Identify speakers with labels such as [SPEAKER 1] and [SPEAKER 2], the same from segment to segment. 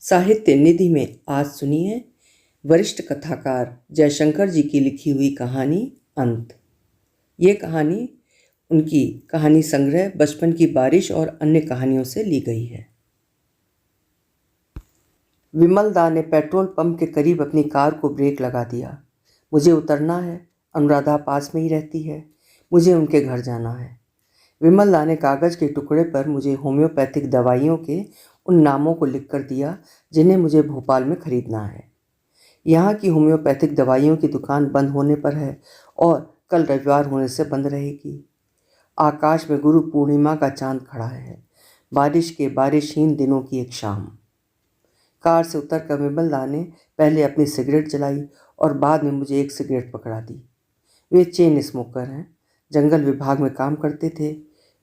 [SPEAKER 1] साहित्य निधि में आज सुनिए वरिष्ठ कथाकार जयशंकर जी की लिखी हुई कहानी अंत। ये कहानी उनकी कहानी संग्रह बचपन की बारिश और अन्य कहानियों से ली गई है। विमल दा ने पेट्रोल पंप के करीब अपनी कार को ब्रेक लगा दिया। मुझे उतरना है, अनुराधा पास में ही रहती है, मुझे उनके घर जाना है। विमल दा ने कागज़ के टुकड़े पर मुझे होम्योपैथिक दवाइयों के उन नामों को लिख कर दिया जिन्हें मुझे भोपाल में ख़रीदना है। यहाँ की होम्योपैथिक दवाइयों की दुकान बंद होने पर है और कल रविवार होने से बंद रहेगी। आकाश में गुरु पूर्णिमा का चांद खड़ा है, बारिश के बारिशहीन दिनों की एक शाम। कार से उतरकर विमल दा ने पहले अपनी सिगरेट जलाई और बाद में मुझे एक सिगरेट पकड़ा दी। वे चेन स्मोकर हैं, जंगल विभाग में काम करते थे।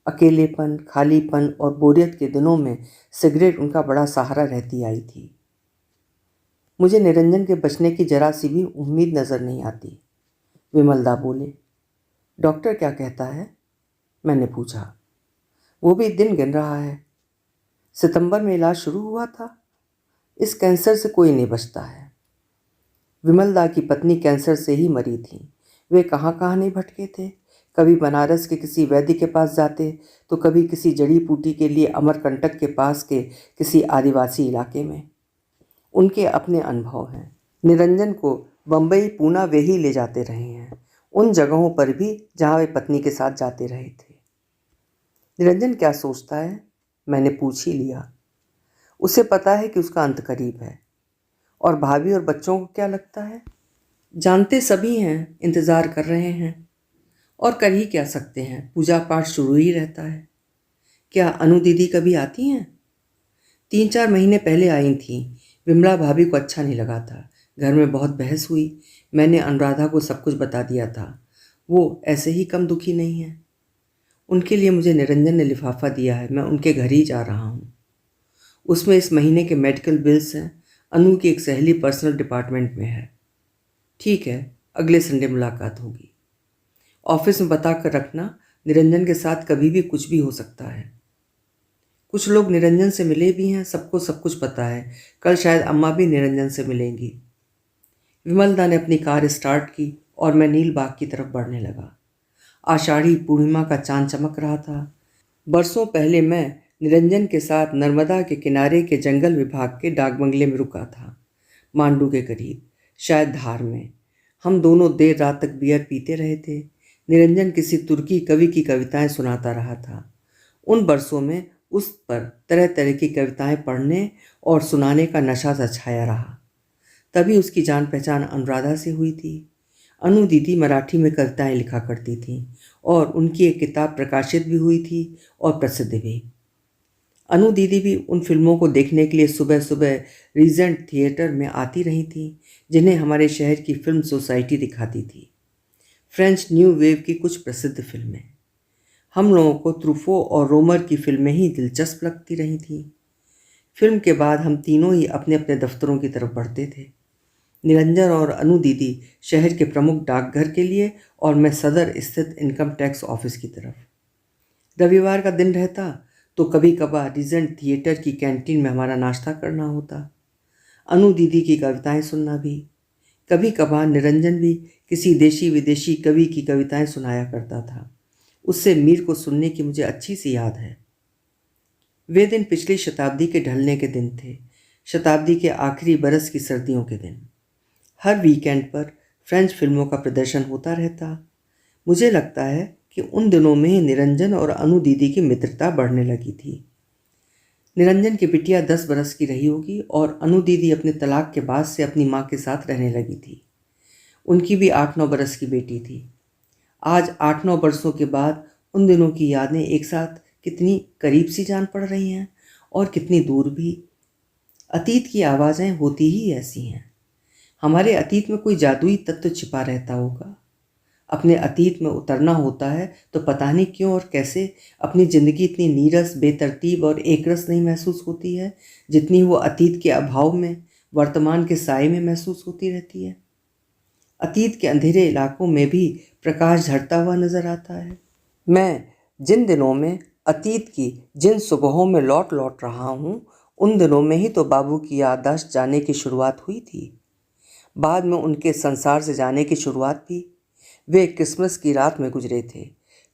[SPEAKER 1] अकेलेपन, खालीपन और बोरियत के दिनों में सिगरेट उनका बड़ा सहारा रहती आई थी। मुझे निरंजन के बचने की जरा सी भी उम्मीद नज़र नहीं आती। विमल दा बोले। डॉक्टर क्या कहता है? मैंने पूछा। वो भी दिन गिन रहा है। सितंबर में इलाज शुरू हुआ था। इस कैंसर से कोई नहीं बचता है। विमल दा की पत्नी कैंसर से ही मरी थी। वे कहाँ कहाँ नहीं भटके थे। कभी बनारस के किसी वैद्य के पास जाते तो कभी किसी जड़ी बूटी के लिए अमरकंटक के पास के किसी आदिवासी इलाके में। उनके अपने अनुभव हैं। निरंजन को बम्बई, पूना वे ही ले जाते रहे हैं, उन जगहों पर भी जहाँ वे पत्नी के साथ जाते रहे थे। निरंजन क्या सोचता है? मैंने पूछ ही लिया। उसे पता है कि उसका अंत करीब है। और भाभी और बच्चों को क्या लगता है? जानते सभी हैं, इंतज़ार कर रहे हैं। और कर ही क्या सकते हैं, पूजा पाठ शुरू ही रहता है। क्या अनु दीदी कभी आती हैं? 3-4 महीने पहले आई थीं। विमला भाभी को अच्छा नहीं लगा था। घर में बहुत बहस हुई। मैंने अनुराधा को सब कुछ बता दिया था। वो ऐसे ही कम दुखी नहीं है। उनके लिए मुझे निरंजन ने लिफाफा दिया है। मैं उनके घर ही जा रहा हूँ। उसमें इस महीने के मेडिकल बिल्स हैं। अनु की एक सहेली पर्सनल डिपार्टमेंट में है। ठीक है, अगले संडे मुलाकात होगी। ऑफिस में बता कर रखना, निरंजन के साथ कभी भी कुछ भी हो सकता है। कुछ लोग निरंजन से मिले भी हैं, सबको सब कुछ पता है। कल शायद अम्मा भी निरंजन से मिलेंगी। विमल दा ने अपनी कार स्टार्ट की और मैं नील बाग की तरफ बढ़ने लगा। आषाढ़ी पूर्णिमा का चांद चमक रहा था। बरसों पहले मैं निरंजन के साथ नर्मदा के किनारे के जंगल विभाग के डाक बंगले में रुका था, मांडू के करीब, शायद धार में। हम दोनों देर रात तक बियर पीते रहे थे। निरंजन किसी तुर्की कवि की कविताएं सुनाता रहा था। उन बरसों में उस पर तरह तरह की कविताएं पढ़ने और सुनाने का नशा सा छाया रहा। तभी उसकी जान पहचान अनुराधा से हुई थी। अनु दीदी मराठी में कविताएं लिखा करती थीं और उनकी एक किताब प्रकाशित भी हुई थी और प्रसिद्ध भी। अनु दीदी भी उन फिल्मों को देखने के लिए सुबह सुबह रीजेंट थिएटर में आती रही थीं, जिन्हें हमारे शहर की फिल्म सोसाइटी दिखाती थी। फ्रेंच न्यू वेव की कुछ प्रसिद्ध फिल्में। हम लोगों को त्रुफो और रोमर की फिल्में ही दिलचस्प लगती रही थीं। फिल्म के बाद हम तीनों ही अपने अपने दफ्तरों की तरफ बढ़ते थे। निरंजन और अनु दीदी शहर के प्रमुख डाकघर के लिए और मैं सदर स्थित इनकम टैक्स ऑफिस की तरफ। रविवार का दिन रहता तो कभी कभार रीजेंट थिएटर की कैंटीन में हमारा नाश्ता करना होता, अनु दीदी की कविताएं सुनना भी। कभी कभार निरंजन भी किसी देशी विदेशी कवि की कविताएं सुनाया करता था। उससे मीर को सुनने की मुझे अच्छी सी याद है। वे दिन पिछली शताब्दी के ढलने के दिन थे, शताब्दी के आखिरी बरस की सर्दियों के दिन। हर वीकेंड पर फ्रेंच फिल्मों का प्रदर्शन होता रहता। मुझे लगता है कि उन दिनों में ही निरंजन और अनु दीदी की मित्रता बढ़ने लगी थी। निरंजन की बिटिया 10 बरस की रही होगी और अनु दीदी अपने तलाक के बाद से अपनी माँ के साथ रहने लगी थी। उनकी भी 8-9 बरस की बेटी थी। आज 8-9 बरसों के बाद उन दिनों की यादें एक साथ कितनी करीब सी जान पड़ रही हैं और कितनी दूर भी। अतीत की आवाज़ें होती ही ऐसी हैं। हमारे अतीत में कोई जादुई तत्व छिपा रहता होगा। अपने अतीत में उतरना होता है तो पता नहीं क्यों और कैसे अपनी ज़िंदगी इतनी नीरस, बेतरतीब और एकरस नहीं महसूस होती है जितनी वो अतीत के अभाव में, वर्तमान के साए में महसूस होती रहती है। अतीत के अंधेरे इलाकों में भी प्रकाश झरता हुआ नजर आता है। मैं जिन दिनों में अतीत की जिन सुबहों में लौट रहा हूँ उन दिनों में ही तो बाबू की याददाश्त जाने की शुरुआत हुई थी, बाद में उनके संसार से जाने की शुरुआत भी। वे क्रिसमस की रात में गुजरे थे,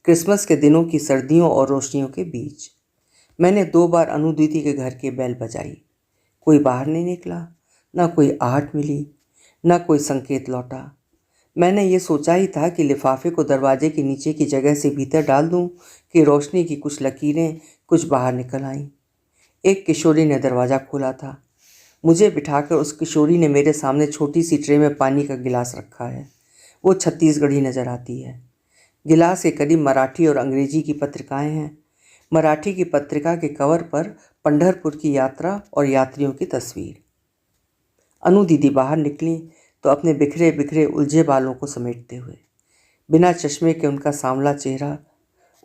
[SPEAKER 1] क्रिसमस के दिनों की सर्दियों और रोशनियों के बीच। मैंने 2 बार अनु दीदी के घर की बेल बजाई। कोई बाहर नहीं निकला, ना कोई आहट मिली, ना कोई संकेत लौटा। मैंने ये सोचा ही था कि लिफाफे को दरवाजे के नीचे की जगह से भीतर डाल दूं कि रोशनी की कुछ लकीरें कुछ बाहर निकल आईं। एक किशोरी ने दरवाज़ा खोला था। मुझे बिठाकर उस किशोरी ने मेरे सामने छोटी सी ट्रे में पानी का गिलास रखा है। वो छत्तीसगढ़ी नज़र आती है। गिलास के करीब मराठी और अंग्रेजी की पत्रिकाएं हैं। मराठी की पत्रिका के कवर पर पंढरपुर की यात्रा और यात्रियों की तस्वीर। अनु दीदी बाहर निकली तो अपने बिखरे बिखरे उलझे बालों को समेटते हुए। बिना चश्मे के उनका सांवला चेहरा,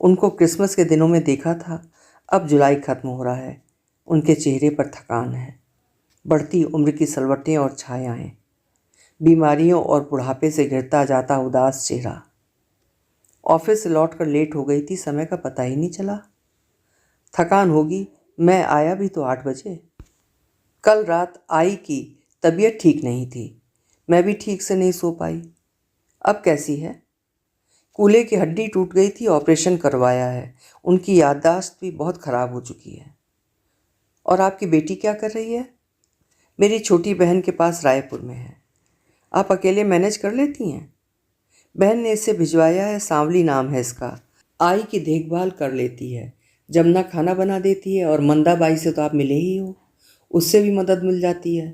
[SPEAKER 1] उनको क्रिसमस के दिनों में देखा था, अब जुलाई खत्म हो रहा है। उनके चेहरे पर थकान है, बढ़ती उम्र की सलवटें और छायाएं, बीमारियों और बुढ़ापे से घिरता जाता उदास चेहरा। ऑफिस से लौटकर लेट हो गई थी, समय का पता ही नहीं चला। थकान होगी, मैं आया भी तो 8 बजे। कल रात आई की तबीयत ठीक नहीं थी, मैं भी ठीक से नहीं सो पाई। अब कैसी है? कूल्हे की हड्डी टूट गई थी, ऑपरेशन करवाया है। उनकी याददाश्त भी बहुत ख़राब हो चुकी है। और आपकी बेटी क्या कर रही है? मेरी छोटी बहन के पास रायपुर में है। आप अकेले मैनेज कर लेती हैं? बहन ने इसे भिजवाया है, सांवली नाम है इसका। आई की देखभाल कर लेती है, जमुना खाना बना देती है, और मंदा बाई से तो आप मिले ही हो, उससे भी मदद मिल जाती है।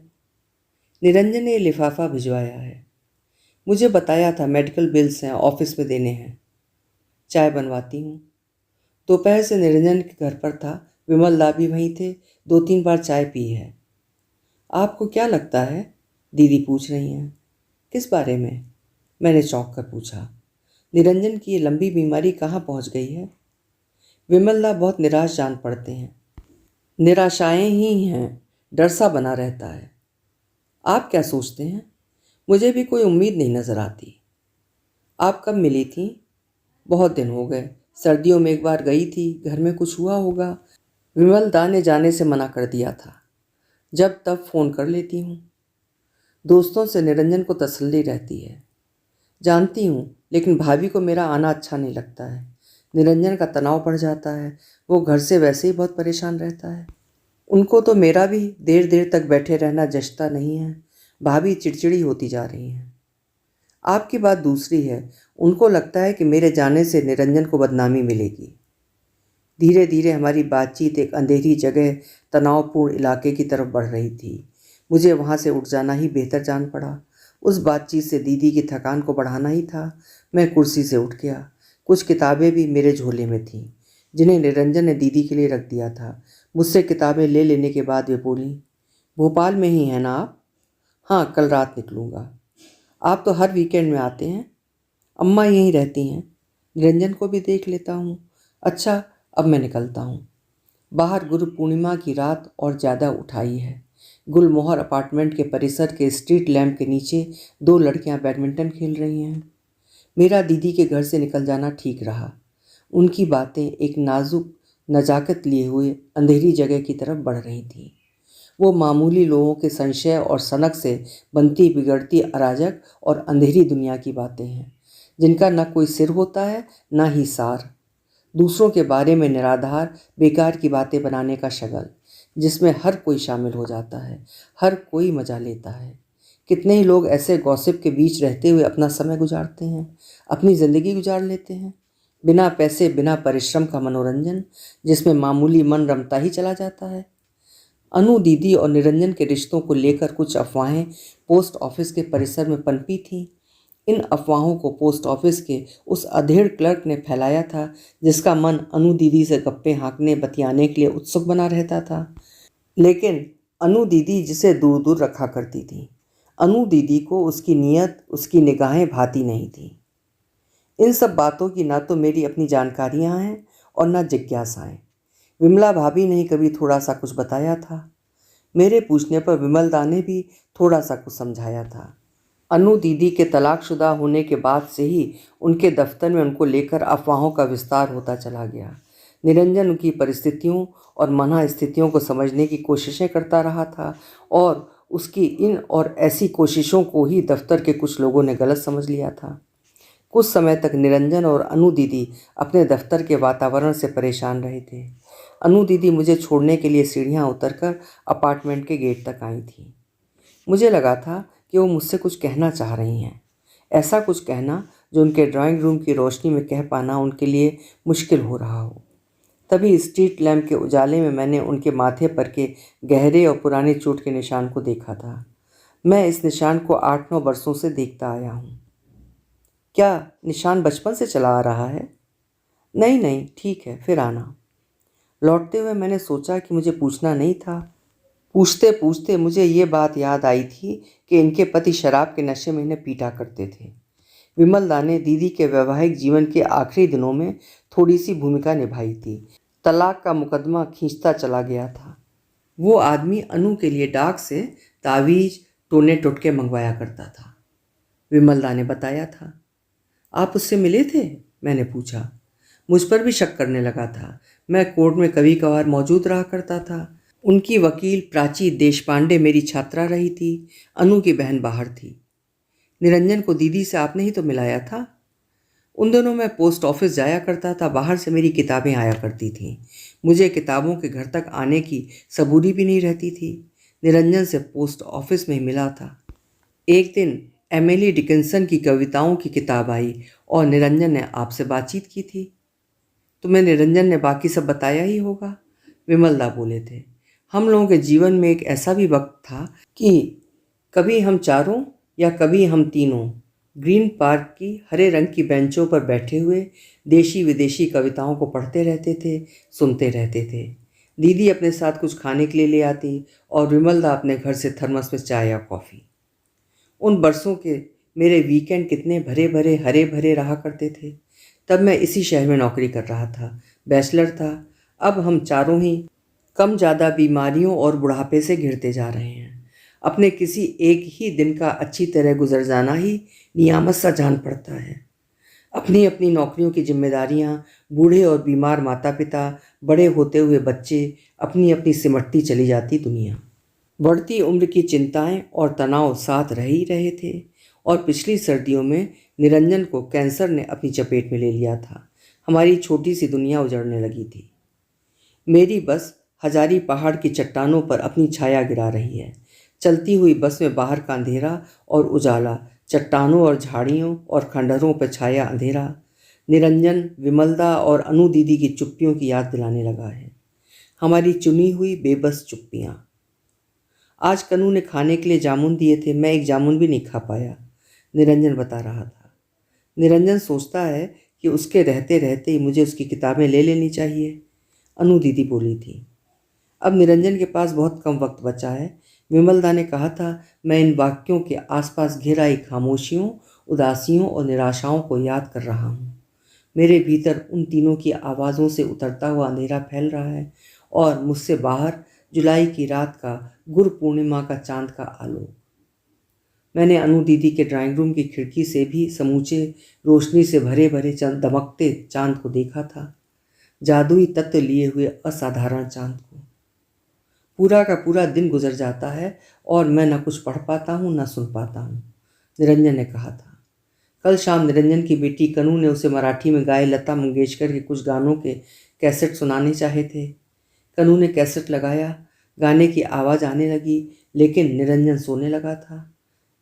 [SPEAKER 1] निरंजन ने लिफाफा भिजवाया है, मुझे बताया था मेडिकल बिल्स हैं, ऑफिस में देने हैं। चाय बनवाती हूँ। दोपहर से निरंजन के घर पर था, विमल दा भी वहीं थे, 2-3 बार चाय पी है। आपको क्या लगता है? दीदी पूछ रही हैं। किस बारे में? मैंने चौंक कर पूछा। निरंजन की ये लंबी बीमारी कहाँ पहुँच गई है? विमल दा बहुत निराश जान पड़ते हैं। निराशाएं ही हैं, डर सा बना रहता है। आप क्या सोचते हैं? मुझे भी कोई उम्मीद नहीं नज़र आती। आप कब मिली थी? बहुत दिन हो गए, सर्दियों में एक बार गई थी, घर में कुछ हुआ होगा। विमल दा ने जाने से मना कर दिया था। जब तब फ़ोन कर लेती हूँ। दोस्तों से निरंजन को तसल्ली रहती है। जानती हूँ, लेकिन भाभी को मेरा आना अच्छा नहीं लगता है। निरंजन का तनाव बढ़ जाता है, वो घर से वैसे ही बहुत परेशान रहता है। उनको तो मेरा भी देर देर तक बैठे रहना जचता नहीं है। भाभी चिड़चिड़ी होती जा रही हैं। आपकी बात दूसरी है, उनको लगता है कि मेरे जाने से निरंजन को बदनामी मिलेगी। धीरे धीरे हमारी बातचीत एक अंधेरी जगह, तनावपूर्ण इलाके की तरफ बढ़ रही थी। मुझे वहाँ से उठ जाना ही बेहतर जान पड़ा। उस बातचीत से दीदी की थकान को बढ़ाना ही था। मैं कुर्सी से उठ गया। कुछ किताबें भी मेरे झोले में थीं, जिन्हें निरंजन ने दीदी के लिए रख दिया था। मुझसे किताबें ले लेने के बाद वे बोली, भोपाल में ही हैं ना आप? हाँ, कल रात निकलूँगा। आप तो हर वीकेंड में आते हैं। अम्मा यहीं रहती हैं, निरंजन को भी देख लेता हूँ। अच्छा, अब मैं निकलता हूँ। बाहर गुरु पूर्णिमा की रात और ज़्यादा उठाई है। गुलमोहर अपार्टमेंट के परिसर के स्ट्रीट लैंप के नीचे 2 लड़कियां बैडमिंटन खेल रही हैं। मेरा दीदी के घर से निकल जाना ठीक रहा। उनकी बातें एक नाजुक नजाकत लिए हुए अंधेरी जगह की तरफ बढ़ रही थीं। वो मामूली लोगों के संशय और सनक से बनती बिगड़ती अराजक और अंधेरी दुनिया की बातें हैं, जिनका न कोई सिर होता है, न ही सार। दूसरों के बारे में निराधार बेकार की बातें बनाने का शगल, जिसमें हर कोई शामिल हो जाता है, हर कोई मजा लेता है। कितने ही लोग ऐसे गॉसिप के बीच रहते हुए अपना समय गुजारते हैं, अपनी ज़िंदगी गुजार लेते हैं। बिना पैसे, बिना परिश्रम का मनोरंजन, जिसमें मामूली मन रमता ही चला जाता है। अनु दीदी और निरंजन के रिश्तों को लेकर कुछ अफवाहें पोस्ट ऑफिस के परिसर में पनपी थीं। इन अफवाहों को पोस्ट ऑफिस के उस अधेड़ क्लर्क ने फैलाया था, जिसका मन अनु दीदी से गप्पे हाँकने बतियाने के लिए उत्सुक बना रहता था। लेकिन अनु दीदी जिसे दूर दूर रखा करती थी। अनु दीदी को उसकी नीयत, उसकी निगाहें भाती नहीं थी। इन सब बातों की ना तो मेरी अपनी जानकारियां हैं और ना जिज्ञासाएं। विमला भाभी ने ही कभी थोड़ा सा कुछ बताया था। मेरे पूछने पर विमलदा ने भी थोड़ा सा कुछ समझाया था। अनु दीदी के तलाकशुदा होने के बाद से ही उनके दफ्तर में उनको लेकर अफवाहों का विस्तार होता चला गया। निरंजन उनकी परिस्थितियों और मना स्थितियों को समझने की कोशिशें करता रहा था और उसकी इन और ऐसी कोशिशों को ही दफ्तर के कुछ लोगों ने गलत समझ लिया था। कुछ समय तक निरंजन और अनु दीदी अपने दफ्तर के वातावरण से परेशान रहे थे। अनु दीदी मुझे छोड़ने के लिए सीढ़ियाँ उतरकर अपार्टमेंट के गेट तक आई थी। मुझे लगा था कि वो मुझसे कुछ कहना चाह रही हैं, ऐसा कुछ कहना जो उनके ड्राइंग रूम की रोशनी में कह पाना उनके लिए मुश्किल हो रहा हो। तभी स्ट्रीट लैंप के उजाले में मैंने उनके माथे पर के गहरे और पुराने चोट के निशान को देखा था। मैं इस निशान को 8-9 वर्षों से देखता आया हूँ। क्या निशान बचपन से चला आ रहा है? नहीं नहीं, ठीक है, फिर आना। लौटते हुए मैंने सोचा कि मुझे पूछना नहीं था। पूछते पूछते मुझे ये बात याद आई थी कि इनके पति शराब के नशे में इन्हें पीटा करते थे। विमलदा ने दीदी के वैवाहिक जीवन के आखिरी दिनों में थोड़ी सी भूमिका निभाई थी। तलाक का मुकदमा खींचता चला गया था। वो आदमी अनु के लिए डाक से तावीज टोने टुटके मंगवाया करता था, विमलदा ने बताया था। आप उससे मिले थे? मैंने पूछा। मुझ पर भी शक करने लगा था। मैं कोर्ट में कभी कभार मौजूद रहा करता था। उनकी वकील प्राची देशपांडे मेरी छात्रा रही थी। अनु की बहन बाहर थी। निरंजन को दीदी से आपने ही तो मिलाया था। उन दिनों मैं पोस्ट ऑफिस जाया करता था। बाहर से मेरी किताबें आया करती थीं। मुझे किताबों के घर तक आने की सबूरी भी नहीं रहती थी। निरंजन से पोस्ट ऑफिस में ही मिला था। एक दिन एमिली डिकिंसन की कविताओं की किताब आई और निरंजन ने आपसे बातचीत की थी। तुम्हें निरंजन ने बाकी सब बताया ही होगा, विमलदा बोले थे। हम लोगों के जीवन में एक ऐसा भी वक्त था कि कभी हम चारों या कभी हम तीनों ग्रीन पार्क की हरे रंग की बेंचों पर बैठे हुए देशी विदेशी कविताओं को पढ़ते रहते थे, सुनते रहते थे। दीदी अपने साथ कुछ खाने के लिए ले आती और विमलदा अपने घर से थर्मस में चाय या कॉफ़ी। उन बरसों के मेरे वीकेंड कितने भरे भरे हरे भरे रहा करते थे। तब मैं इसी शहर में नौकरी कर रहा था, बैचलर था। अब हम चारों ही कम ज़्यादा बीमारियों और बुढ़ापे से घिरते जा रहे हैं। अपने किसी एक ही दिन का अच्छी तरह गुजर जाना ही नियामत सा जान पड़ता है। अपनी अपनी नौकरियों की जिम्मेदारियां, बूढ़े और बीमार माता पिता, बड़े होते हुए बच्चे, अपनी अपनी सिमटती चली जाती दुनिया। बढ़ती उम्र की चिंताएं और तनाव साथ रह ही रहे थे और पिछली सर्दियों में निरंजन को कैंसर ने अपनी चपेट में ले लिया था। हमारी छोटी सी दुनिया उजड़ने लगी थी। मेरी बस हजारी पहाड़ की चट्टानों पर अपनी छाया गिरा रही है। चलती हुई बस में बाहर का अंधेरा और उजाला, चट्टानों और झाड़ियों और खंडहरों पर छाया अंधेरा निरंजन, विमलदा और अनु दीदी की चुप्पियों की याद दिलाने लगा है। हमारी चुनी हुई बेबस चुप्पियाँ। आज कनू ने खाने के लिए जामुन दिए थे, मैं एक जामुन भी नहीं खा पाया, निरंजन बता रहा था। निरंजन सोचता है कि उसके रहते रहते ही मुझे उसकी किताबें ले लेनी चाहिए, अनु दीदी बोली थी। अब निरंजन के पास बहुत कम वक्त बचा है, विमलदा ने कहा था। मैं इन वाक्यों के आसपास घेराई खामोशियों, उदासियों और निराशाओं को याद कर रहा हूँ। मेरे भीतर उन तीनों की आवाज़ों से उतरता हुआ अंधेरा फैल रहा है और मुझसे बाहर जुलाई की रात का गुरु पूर्णिमा का चांद का आलोक। मैंने अनु दीदी के ड्राइंग रूम की खिड़की से भी समूचे रोशनी से भरे भरे दमकते चांद को देखा था, जादुई तत्व लिए हुए असाधारण चांद को। पूरा का पूरा दिन गुजर जाता है और मैं न कुछ पढ़ पाता हूँ न सुन पाता हूँ, निरंजन ने कहा था। कल शाम निरंजन की बेटी कनू ने उसे मराठी में गाए लता मंगेशकर के कुछ गानों के कैसेट सुनाने चाहे थे। कनू ने कैसेट लगाया, गाने की आवाज़ आने लगी, लेकिन निरंजन सोने लगा था।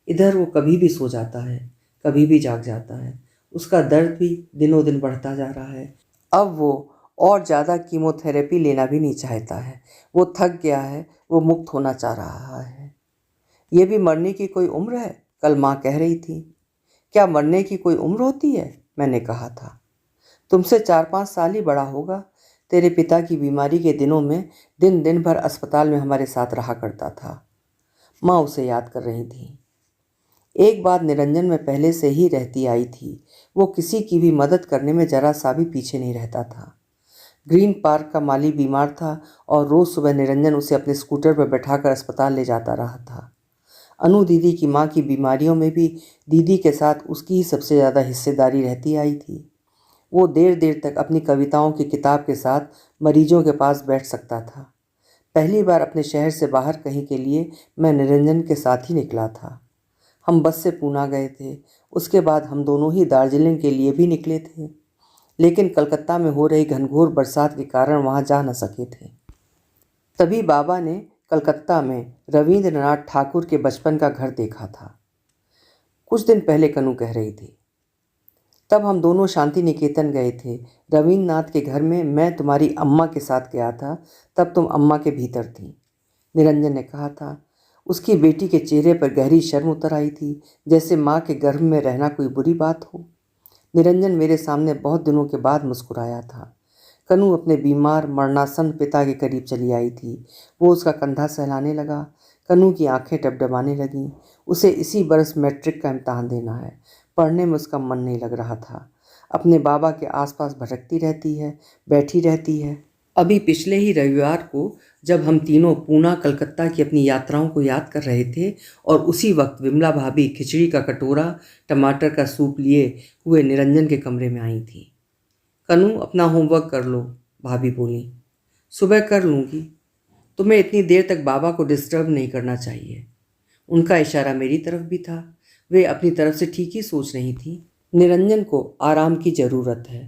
[SPEAKER 1] इधर वो कभी भी सो जाता है, कभी भी जाग जाता है। उसका दर्द भी दिनों दिन बढ़ता जा रहा है। अब वो और ज़्यादा कीमोथेरेपी लेना भी नहीं चाहता है। वो थक गया है, वो मुक्त होना चाह रहा है। ये भी मरने की कोई उम्र है? कल माँ कह रही थी। क्या मरने की कोई उम्र होती है? मैंने कहा था। तुमसे 4-5 साल ही बड़ा होगा। तेरे पिता की बीमारी के दिनों में दिन दिन भर अस्पताल में हमारे साथ रहा करता था। माँ उसे याद कर रही थी। एक बात निरंजन में पहले से ही रहती आई थी, वो किसी की भी मदद करने में जरा सा भी पीछे नहीं रहता था। ग्रीन पार्क का माली बीमार था और रोज़ सुबह निरंजन उसे अपने स्कूटर पर बैठाकर अस्पताल ले जाता रहा था। अनु दीदी की माँ की बीमारियों में भी दीदी के साथ उसकी ही सबसे ज़्यादा हिस्सेदारी रहती आई थी। वो देर देर तक अपनी कविताओं की किताब के साथ मरीजों के पास बैठ सकता था। पहली बार अपने शहर से बाहर कहीं के लिए मैं निरंजन के साथ ही निकला था। हम बस से पूना गए थे। उसके बाद हम दोनों ही दार्जिलिंग के लिए भी निकले थे, लेकिन कलकत्ता में हो रही घनघोर बरसात के कारण वहाँ जा न सके थे। तभी बाबा ने कलकत्ता में रविंद्रनाथ ठाकुर के बचपन का घर देखा था। कुछ दिन पहले कनू कह रही थी। तब हम दोनों शांति निकेतन गए थे। रविन्द्रनाथ के घर में मैं तुम्हारी अम्मा के साथ गया था, तब तुम अम्मा के भीतर थी, निरंजन ने कहा था। उसकी बेटी के चेहरे पर गहरी शर्म उतर आई थी, जैसे माँ के गर्भ में रहना कोई बुरी बात हो। निरंजन मेरे सामने बहुत दिनों के बाद मुस्कुराया था। कनू अपने बीमार मरणासन्न पिता के करीब चली आई थी। वो उसका कंधा सहलाने लगा। कनू की आंखें टपटपाने लगीं। उसे इसी बरस मैट्रिक का इम्तहान देना है। पढ़ने में उसका मन नहीं लग रहा था। अपने बाबा के आसपास भटकती रहती है, बैठी रहती है। अभी पिछले ही रविवार को जब हम तीनों पूना कलकत्ता की अपनी यात्राओं को याद कर रहे थे और उसी वक्त विमला भाभी खिचड़ी का कटोरा, टमाटर का सूप लिए हुए निरंजन के कमरे में आई थी। कनू, अपना होमवर्क कर लो, भाभी बोली। सुबह कर लूँगी। तुम्हें इतनी देर तक बाबा को डिस्टर्ब नहीं करना चाहिए। उनका इशारा मेरी तरफ भी था। वे अपनी तरफ से ठीक ही सोच रही थी। निरंजन को आराम की ज़रूरत है,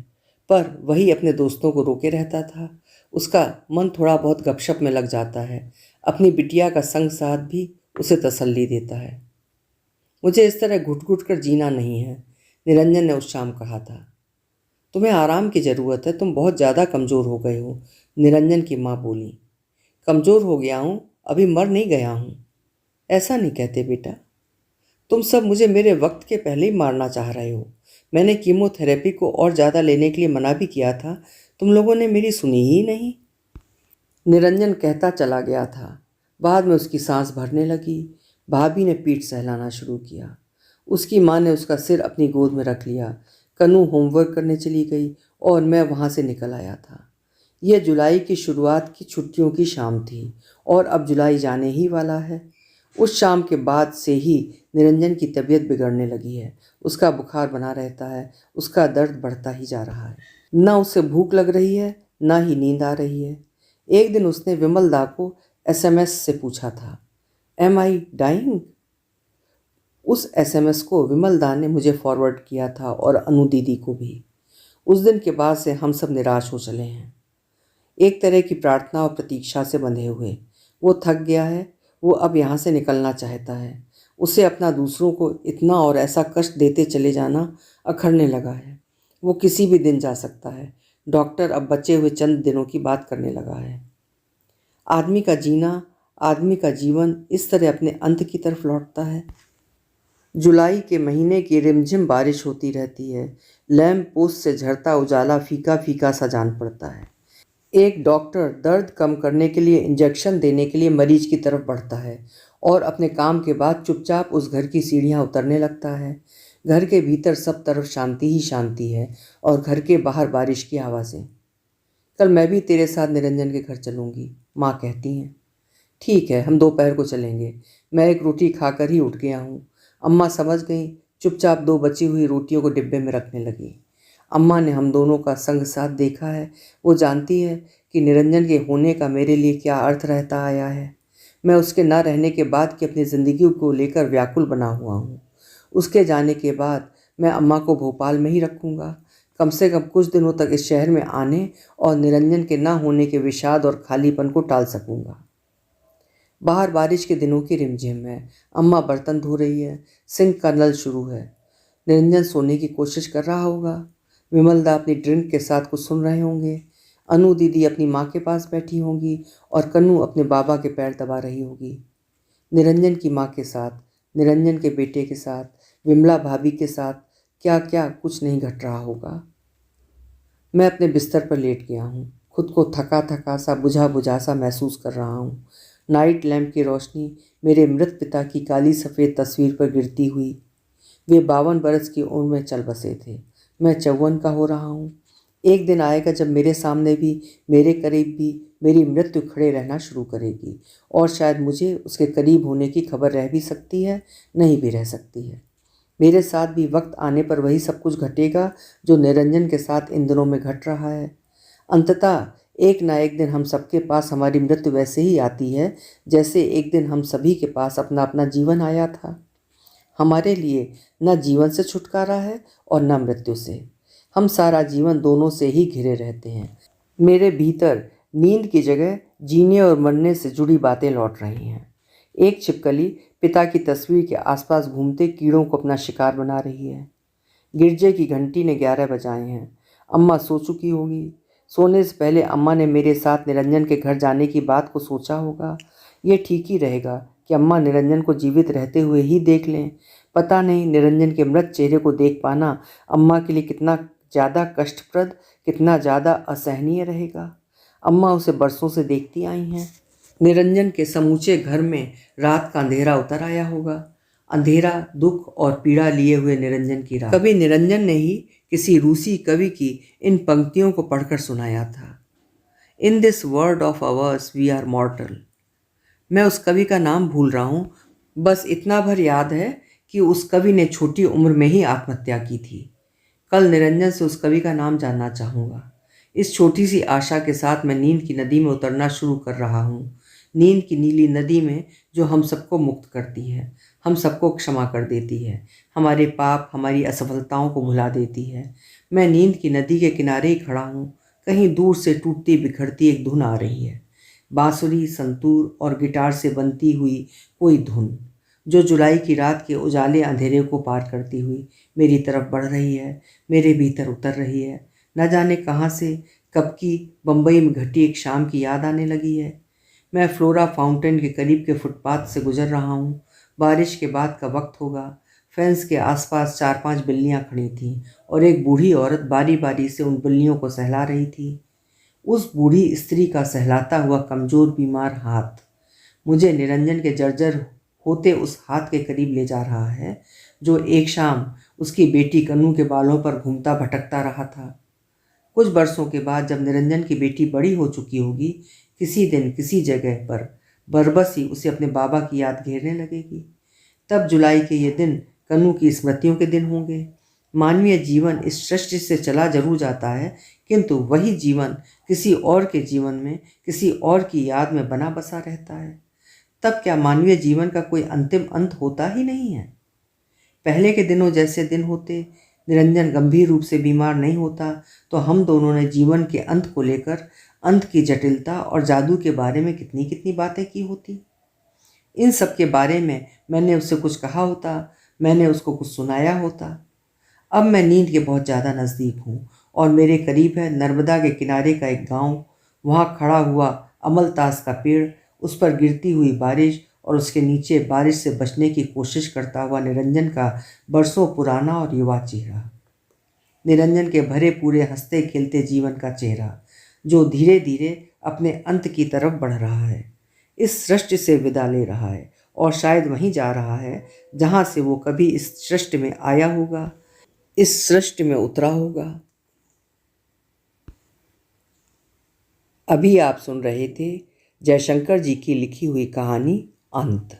[SPEAKER 1] पर वही अपने दोस्तों को रोके रहता था। उसका मन थोड़ा बहुत गपशप में लग जाता है। अपनी बिटिया का संग साथ भी उसे तसल्ली देता है। मुझे इस तरह घुट घुट कर जीना नहीं है, निरंजन ने उस शाम कहा था। तुम्हें आराम की ज़रूरत है, तुम बहुत ज़्यादा कमज़ोर हो गए हो, निरंजन की माँ बोली। कमज़ोर हो गया हूँ, अभी मर नहीं गया हूँ। ऐसा नहीं कहते बेटा। तुम सब मुझे मेरे वक्त के पहले ही मारना चाह रहे हो। मैंने कीमोथेरेपी को और ज़्यादा लेने के लिए मना भी किया था, तुम लोगों ने मेरी सुनी ही नहीं। निरंजन कहता चला गया था। बाद में उसकी सांस भरने लगी। भाभी ने पीठ सहलाना शुरू किया। उसकी माँ ने उसका सिर अपनी गोद में रख लिया। कनू होमवर्क करने चली गई और मैं वहाँ से निकल आया था। यह जुलाई की शुरुआत की छुट्टियों की शाम थी और अब जुलाई जाने ही वाला है। उस शाम के बाद से ही निरंजन की तबीयत बिगड़ने लगी है। उसका बुखार बना रहता है, उसका दर्द बढ़ता ही जा रहा है। ना उसे भूख लग रही है, ना ही नींद आ रही है। एक दिन उसने विमल दा को एसएमएस से पूछा था, एम आई डाइंग? उस एसएमएस को विमल दा ने मुझे फॉरवर्ड किया था और अनु दीदी को भी। उस दिन के बाद से हम सब निराश हो चले हैं, एक तरह की प्रार्थना और प्रतीक्षा से बंधे हुए। वो थक गया है। वो अब यहाँ से निकलना चाहता है। उसे अपना दूसरों को इतना और ऐसा कष्ट देते चले जाना अखरने लगा है। वो किसी भी दिन जा सकता है। डॉक्टर अब बचे हुए चंद दिनों की बात करने लगा है। आदमी का जीना, आदमी का जीवन इस तरह अपने अंत की तरफ लौटता है। जुलाई के महीने की रिमझिम बारिश होती रहती है। लैंप पोस्ट से झरता उजाला फीका फीका सा जान पड़ता है। एक डॉक्टर दर्द कम करने के लिए इंजेक्शन देने के लिए मरीज की तरफ बढ़ता है और अपने काम के बाद चुपचाप उस घर की सीढ़ियां उतरने लगता है। घर के भीतर सब तरफ शांति ही शांति है और घर के बाहर बारिश की आवाज़ें। कल मैं भी तेरे साथ निरंजन के घर चलूँगी, माँ कहती हैं। ठीक है, हम दोपहर को चलेंगे। मैं एक रोटी खाकर ही उठ गया हूँ। अम्मा समझ गई, चुपचाप दो बची हुई रोटियों को डिब्बे में रखने लगी। अम्मा ने हम दोनों का संग साथ देखा है। वो जानती है कि निरंजन के होने का मेरे लिए क्या अर्थ रहता आया है। मैं उसके न रहने के बाद की अपनी ज़िंदगी को लेकर व्याकुल बना हुआ हूँ। उसके जाने के बाद मैं अम्मा को भोपाल में ही रखूँगा। कम से कम कुछ दिनों तक इस शहर में आने और निरंजन के न होने के विषाद और खालीपन को टाल सकूँगा। बाहर बारिश के दिनों की रिमझिम है। अम्मा बर्तन धो रही है। सिंक का नल शुरू है। निरंजन सोने की कोशिश कर रहा होगा। विमल दा अपनी ड्रिंक के साथ कुछ सुन रहे होंगे। अनु दीदी अपनी माँ के पास बैठी होंगी और कन्नू अपने बाबा के पैर दबा रही होगी। निरंजन की माँ के साथ, निरंजन के बेटे के साथ, विमला भाभी के साथ क्या क्या कुछ नहीं घट रहा होगा। मैं अपने बिस्तर पर लेट गया हूँ। खुद को थका थका सा, बुझा बुझा सा महसूस कर रहा हूँ। नाइट लैंप की रोशनी मेरे मृत पिता की काली सफ़ेद तस्वीर पर गिरती हुई। वे 52 बरस की उम्र में चल बसे थे। मैं 54 का हो रहा हूँ। एक दिन आएगा जब मेरे सामने भी, मेरे करीब भी मेरी मृत्यु खड़े रहना शुरू करेगी और शायद मुझे उसके करीब होने की खबर रह भी सकती है, नहीं भी रह सकती है। मेरे साथ भी वक्त आने पर वही सब कुछ घटेगा जो निरंजन के साथ इन दिनों में घट रहा है। अंततः एक ना एक दिन हम सबके पास हमारी मृत्यु वैसे ही आती है जैसे एक दिन हम सभी के पास अपना अपना जीवन आया था। हमारे लिए न जीवन से छुटकारा है और न मृत्यु से। हम सारा जीवन दोनों से ही घिरे रहते हैं। मेरे भीतर नींद की जगह जीने और मरने से जुड़ी बातें लौट रही हैं। एक छिपकली पिता की तस्वीर के आसपास घूमते कीड़ों को अपना शिकार बना रही है। गिरजे की घंटी ने 11 बजाए हैं। अम्मा सो चुकी होगी। सोने से पहले अम्मा ने मेरे साथ निरंजन के घर जाने की बात को सोचा होगा। ये ठीक ही रहेगा कि अम्मा निरंजन को जीवित रहते हुए ही देख लें। पता नहीं निरंजन के मृत चेहरे को देख पाना अम्मा के लिए कितना ज़्यादा कष्टप्रद, कितना ज़्यादा असहनीय रहेगा। अम्मा उसे बरसों से देखती आई हैं। निरंजन के समूचे घर में रात का अंधेरा उतर आया होगा। अंधेरा, दुख और पीड़ा लिए हुए निरंजन की रात। कभी निरंजन ने ही किसी रूसी कवि की इन पंक्तियों को पढ़कर सुनाया था। In this world of ours we are mortal. मैं उस कवि का नाम भूल रहा हूँ, बस इतना भर याद है कि उस कवि ने छोटी उम्र में ही आत्महत्या की थी। कल निरंजन से उस कवि का नाम जानना चाहूँगा। इस छोटी सी आशा के साथ मैं नींद की नदी में उतरना शुरू कर रहा हूँ। नींद की नीली नदी में जो हम सबको मुक्त करती है, हम सबको क्षमा कर देती है, हमारे पाप, हमारी असफलताओं को भुला देती है। मैं नींद की नदी के किनारे ही खड़ा हूँ। कहीं दूर से टूटती बिखरती एक धुन आ रही है। बांसुरी, संतूर और गिटार से बनती हुई कोई धुन जो जुलाई की रात के उजाले अंधेरे को पार करती हुई मेरी तरफ बढ़ रही है, मेरे भीतर उतर रही है। न जाने कहाँ से, कब की बम्बई में घटी एक शाम की याद आने लगी है। मैं फ्लोरा फाउंटेन के करीब के फुटपाथ से गुजर रहा हूँ। बारिश के बाद का वक्त होगा। फेंस के आसपास 4-5 बिल्लियाँ खड़ी थीं और एक बूढ़ी औरत बारी बारी से उन बिल्लियों को सहला रही थी। उस बूढ़ी स्त्री का सहलाता हुआ कमज़ोर बीमार हाथ मुझे निरंजन के जर्जर होते उस हाथ के करीब ले जा रहा है जो एक शाम उसकी बेटी कन्नू के बालों पर घूमता भटकता रहा था। कुछ बरसों के बाद जब निरंजन की बेटी बड़ी हो चुकी होगी, किसी दिन किसी जगह पर बरबस ही उसे अपने बाबा की याद घेरने लगेगी। तब जुलाई के ये दिन कन्नू की स्मृतियों के दिन होंगे। मानवीय जीवन इस सृष्टि से चला जरूर जाता है, किंतु वही जीवन किसी और के जीवन में, किसी और की याद में बना बसा रहता है। तब क्या मानवीय जीवन का कोई अंतिम अंत होता ही नहीं है? पहले के दिनों जैसे दिन होते, निरंजन गंभीर रूप से बीमार नहीं होता, तो हम दोनों ने जीवन के अंत को लेकर, अंत की जटिलता और जादू के बारे में कितनी कितनी बातें की होती। इन सब के बारे में मैंने उससे कुछ कहा होता, मैंने उसको कुछ सुनाया होता। अब मैं नींद के बहुत ज़्यादा नज़दीक हूँ और मेरे करीब है नर्मदा के किनारे का एक गांव। वहाँ खड़ा हुआ अमलतास का पेड़, उस पर गिरती हुई बारिश और उसके नीचे बारिश से बचने की कोशिश करता हुआ निरंजन का बरसों पुराना और युवा चेहरा। निरंजन के भरे पूरे हंसते खेलते जीवन का चेहरा जो धीरे धीरे अपने अंत की तरफ बढ़ रहा है, इस सृष्टि से विदा ले रहा है और शायद वहीं जा रहा है जहाँ से वो कभी इस सृष्टि में आया होगा, इस सृष्टि में उतरा होगा। अभी आप सुन रहे थे जयशंकर जी की लिखी हुई कहानी अंत।